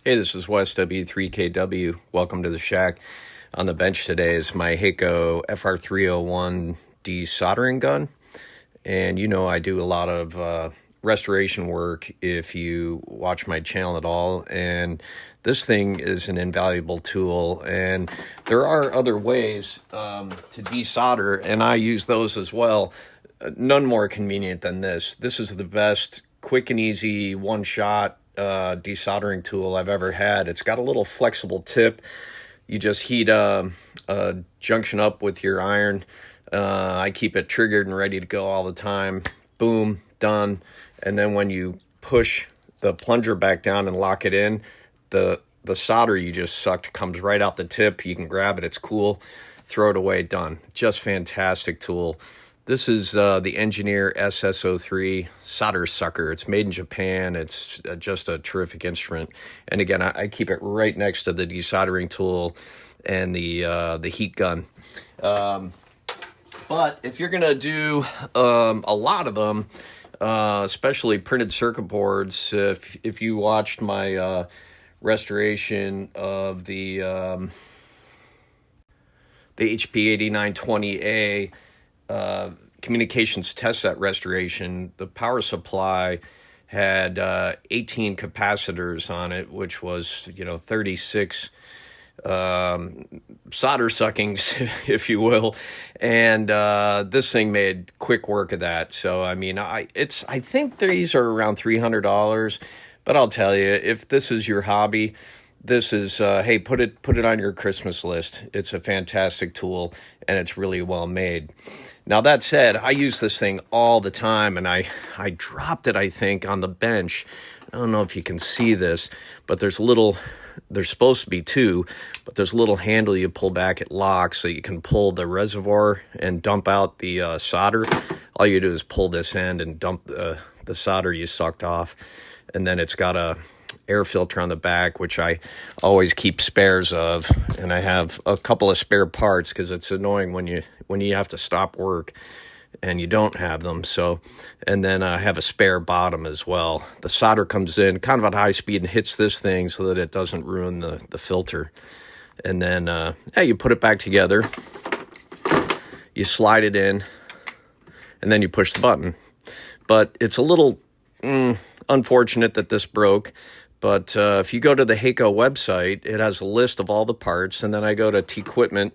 Hey, this is Wes W3KW. Welcome to the shack. On the bench today is my HAKKO FR-301 desoldering gun. And you know I do a lot of restoration work if you watch my channel at all. And this thing is an invaluable tool. And there are other ways to desolder, and I use those as well. None more convenient than this. This is the best quick and easy one-shot desoldering tool I've ever had. It's got a little flexible tip. You just heat a junction up with your iron. I keep it triggered and ready to go all the time. Boom, done. And then when you push the plunger back down and lock it in, the solder you just sucked comes right out the tip. You can grab it, it's cool, throw it away, done. Just fantastic tool. This is the Engineer SS03 solder sucker. It's made in Japan. It's just a terrific instrument. And again, I keep it right next to the desoldering tool and the heat gun. But if you're gonna do a lot of them, especially printed circuit boards, if you watched my restoration of the HP 8920A communications test set restoration, the power supply had 18 capacitors on it, which was 36 solder suckings, if you will, and this thing made quick work of that. So I mean, I think these are around $300, but I'll tell you, if this is your hobby, this is hey, put it on your Christmas list. It's a fantastic tool, and it's really well made. Now, that said, I use this thing all the time, and I dropped it, I think, on the bench. I don't know if you can see this, but there's supposed to be two, but there's a little handle you pull back, it locks, so you can pull the reservoir and dump out the solder. All you do is pull this end and dump the solder you sucked off, and then it's got a air filter on the back, which I always keep spares of, and I have a couple of spare parts because it's annoying when you have to stop work and you don't have them. So, and then I have a spare bottom as well. The solder comes in kind of at high speed and hits this thing so that it doesn't ruin the filter. And then you put it back together, you slide it in, and then you push the button. But it's a little unfortunate that this broke. But if you go to the HAKKO website, it has a list of all the parts, and then I go to T-Equipment,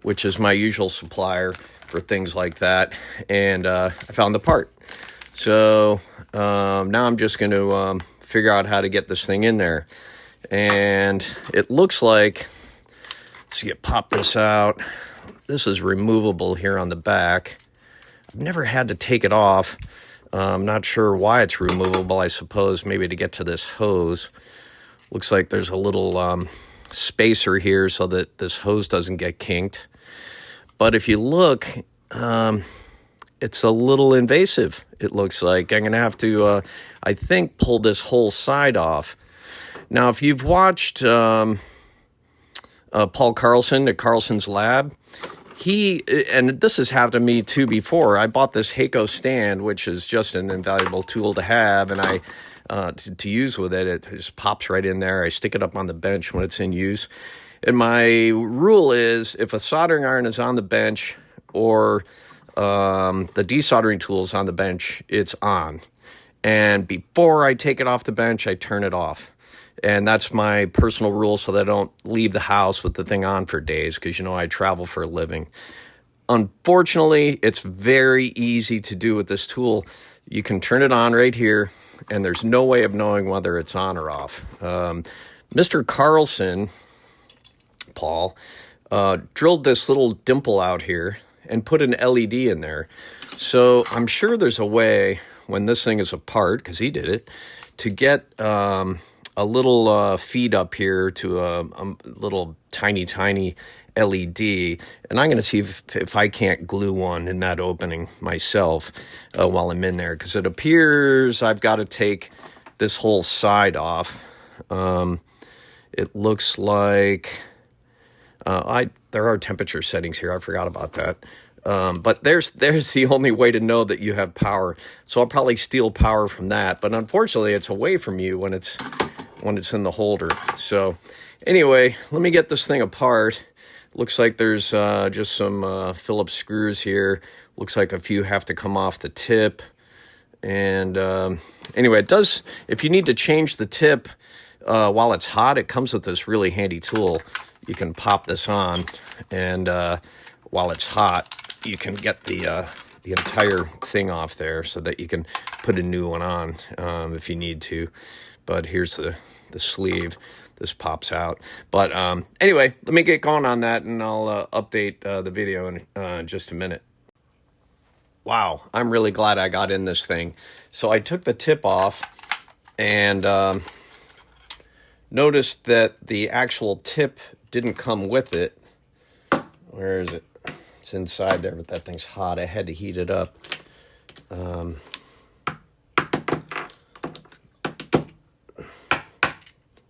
which is my usual supplier for things like that, and I found the part. So now I'm just going to figure out how to get this thing in there. And it looks like, let's see, pop this out. This is removable here on the back. I've never had to take it off. I'm not sure why it's removable. I suppose maybe to get to this hose. Looks like there's a little spacer here so that this hose doesn't get kinked. But if you look, it's a little invasive, it looks like. I'm going to have to, I think, pull this whole side off. Now, if you've watched Paul Carlson at Carlson's Lab, and this has happened to me too before. I bought this HAKKO stand, which is just an invaluable tool to have, and to use with it. It just pops right in there. I stick it up on the bench when it's in use. And my rule is, if a soldering iron is on the bench or the desoldering tool is on the bench, it's on. And before I take it off the bench, I turn it off. And that's my personal rule, so that I don't leave the house with the thing on for days, because, I travel for a living. Unfortunately, it's very easy to do with this tool. You can turn it on right here, and there's no way of knowing whether it's on or off. Mr. Carlson, Paul, drilled this little dimple out here and put an LED in there. So I'm sure there's a way, when this thing is apart, because he did it, to get a little feed up here to a little tiny LED, and I'm going to see if I can't glue one in that opening myself while I'm in there, because it appears I've got to take this whole side off. It looks like there are temperature settings here. I forgot about that. But there's the only way to know that you have power. So I'll probably steal power from that. But unfortunately, it's away from you when it's when it's in the holder. So anyway, let me get this thing apart. Looks like there's just some Phillips screws here. Looks like a few have to come off the tip. And anyway, it does, if you need to change the tip while it's hot, it comes with this really handy tool. You can pop this on, and while it's hot, you can get the entire thing off there so that you can put a new one on if you need to. But here's the sleeve. This pops out. But anyway, let me get going on that, and I'll update the video in just a minute. Wow, I'm really glad I got in this thing. So I took the tip off and noticed that the actual tip didn't come with it. Where is it? It's inside there, but that thing's hot. I had to heat it up.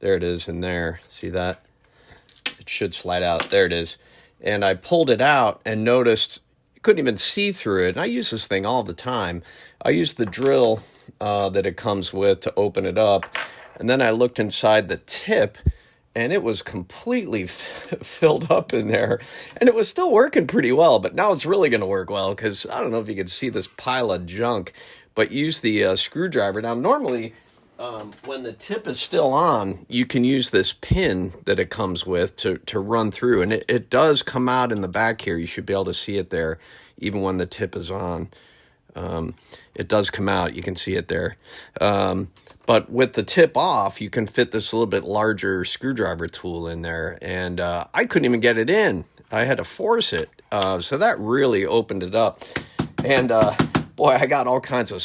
There it is in there. See that? It should slide out. There it is. And I pulled it out and noticed you couldn't even see through it. And I use this thing all the time. I use the drill that it comes with to open it up. And then I looked inside the tip, and it was completely filled up in there. And it was still working pretty well, but now it's really going to work well because I don't know if you can see this pile of junk, but use the screwdriver. Now, normally, when the tip is still on, you can use this pin that it comes with to run through. And it does come out in the back here. You should be able to see it there, even when the tip is on. It does come out. You can see it there. But with the tip off, you can fit this a little bit larger screwdriver tool in there. And I couldn't even get it in. I had to force it. So that really opened it up. And boy, I got all kinds of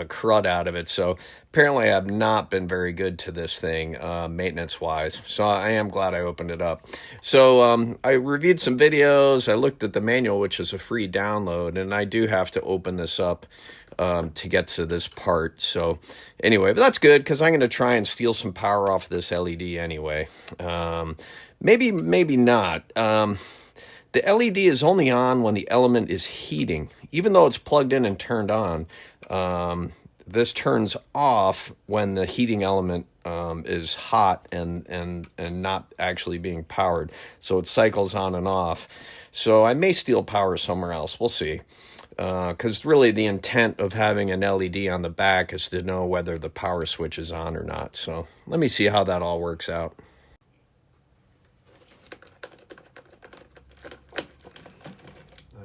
crud out of it. So apparently I have not been very good to this thing maintenance-wise. So I am glad I opened it up. So I reviewed some videos. I looked at the manual, which is a free download. And I do have to open this up to get to this part. So anyway, but that's good because I'm going to try and steal some power off this LED anyway. Maybe not. The LED is only on when the element is heating. Even though it's plugged in and turned on, this turns off when the heating element is hot and not actually being powered. So it cycles on and off. So I may steal power somewhere else. We'll see. Because really the intent of having an LED on the back is to know whether the power switch is on or not. So let me see how that all works out. All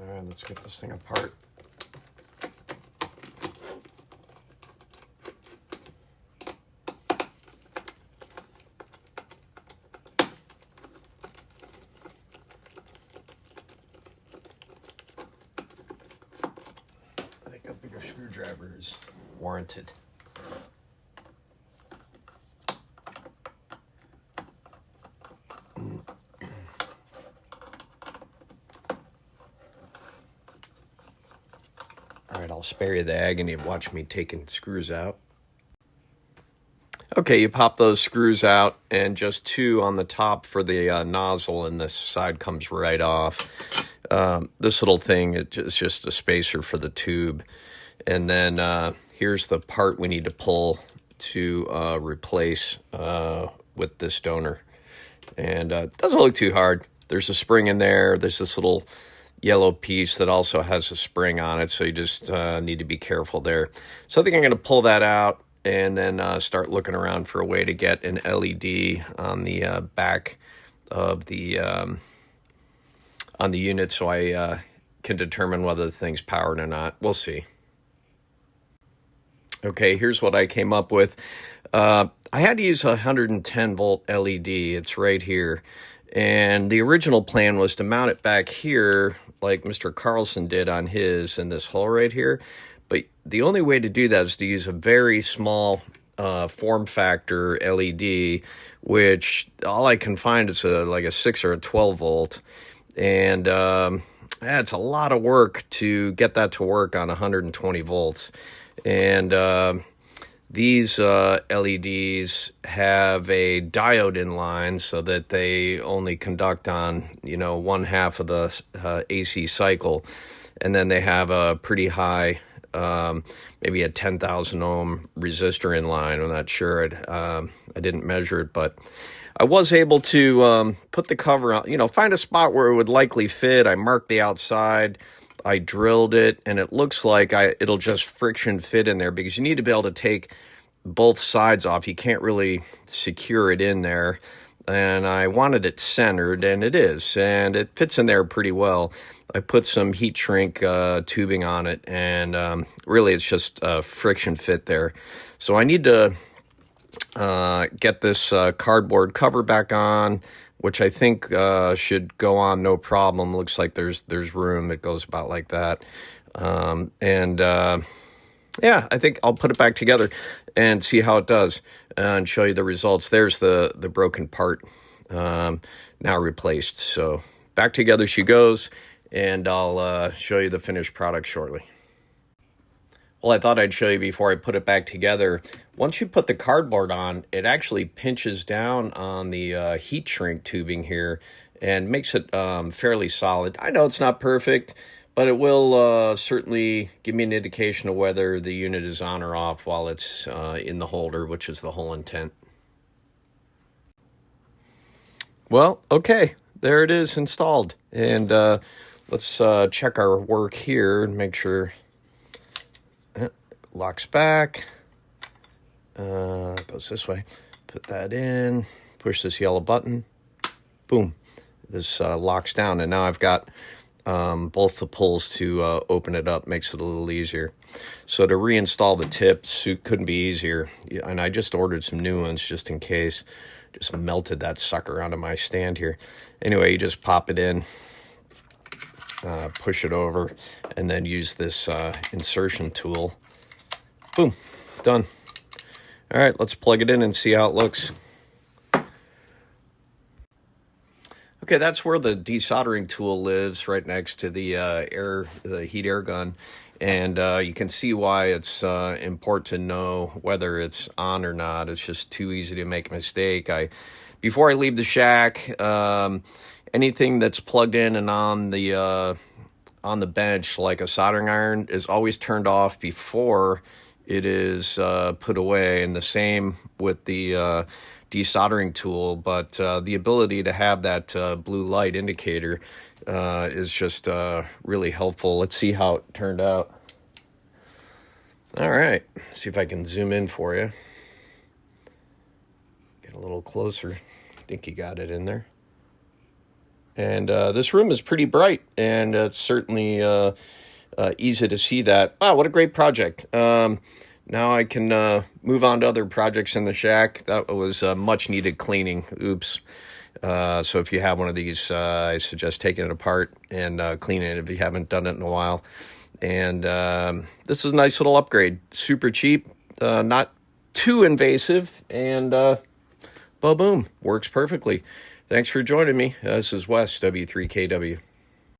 right, let's get this thing apart. A bigger screwdriver is warranted. All right, I'll spare you the agony of watching me taking screws out. Okay, you pop those screws out, and just two on the top for the nozzle, and this side comes right off. This little thing is just a spacer for the tube. And then here's the part we need to pull to replace with this donor. And it doesn't look too hard. There's a spring in there. There's this little yellow piece that also has a spring on it. So you just need to be careful there. So I think I'm going to pull that out and then start looking around for a way to get an LED on the back of the on the unit so I can determine whether the thing's powered or not. We'll see. Okay, here's what I came up with. I had to use a 110 volt LED. It's right here. And the original plan was to mount it back here like Mr. Carlson did on his in this hole right here. But the only way to do that is to use a very small form factor LED, which all I can find is like a 6 or a 12 volt. And it's a lot of work to get that to work on 120 volts. And these LEDs have a diode in line so that they only conduct on, one half of the AC cycle. And then they have a pretty high maybe a 10,000 ohm resistor in line. I'm not sure. I didn't measure it, but I was able to put the cover on, find a spot where it would likely fit. I marked the outside. I drilled it, and it looks like it'll just friction fit in there, because you need to be able to take both sides off. You can't really secure it in there. And I wanted it centered, and it is, and it fits in there pretty well. I put some heat shrink tubing on it, and really it's just a friction fit there. So I need to get this cardboard cover back on, which I think should go on no problem. Looks like there's room. It goes about like that. Yeah, I think I'll put it back together and see how it does and show you the results. There's the broken part now replaced. So back together she goes, and I'll show you the finished product shortly. Well, I thought I'd show you before I put it back together. Once you put the cardboard on, it actually pinches down on the heat shrink tubing here and makes it fairly solid. I know it's not perfect, but it will certainly give me an indication of whether the unit is on or off while it's in the holder, which is the whole intent. Well, okay, there it is installed. And let's check our work here and make sure it locks back. Goes this way. Put that in, push this yellow button. Boom. This locks down, and now I've got both the pulls to open it up. Makes it a little easier. So to reinstall the tips, it couldn't be easier. And I just ordered some new ones just in case. Just melted that sucker onto my stand here. Anyway, you just pop it in, push it over, and then use this insertion tool. Boom, done. All right, let's plug it in and see how it looks. Okay, that's where the desoldering tool lives, right next to the heat air gun. And you can see why it's important to know whether it's on or not. It's just too easy to make a mistake. Before I leave the shack, anything that's plugged in and on the bench, like a soldering iron, is always turned off before it is put away. And the same with the desoldering tool, but the ability to have that blue light indicator is just really helpful. Let's see how it turned out. All right, see if I can zoom in for you. Get a little closer. I think you got it in there. And this room is pretty bright, and it's certainly easy to see that. Wow, what a great project. Now I can move on to other projects in the shack. That was much needed cleaning. Oops. So if you have one of these, I suggest taking it apart and cleaning it if you haven't done it in a while. And this is a nice little upgrade. Super cheap, not too invasive, and boom, works perfectly. Thanks for joining me. This is Wes, W3KW.